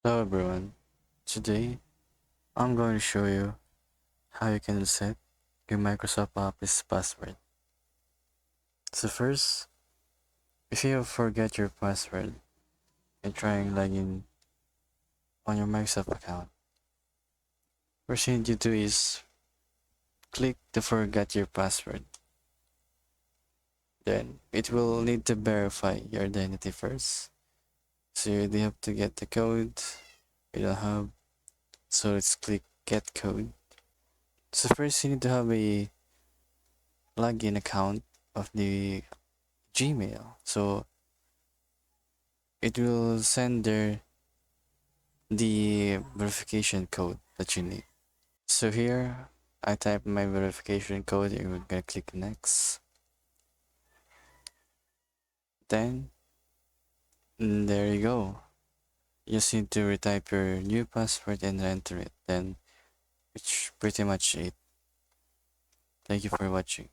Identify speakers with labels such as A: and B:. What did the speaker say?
A: Hello everyone, today I'm going to show you how you can reset your Microsoft Office password. So first, if you forget your password and trying login on your Microsoft account, first you need to do is click the forget your password. Then it will need to verify your identity first. So you have to get the code you don't have. So let's click get code. So first you need to have a login account of the Gmail. So it will send there the verification code that you need. So here I type my verification code and we're gonna click next. Then there you go. You just need to retype your new password and enter it. Then it's pretty much it. Thank you for watching.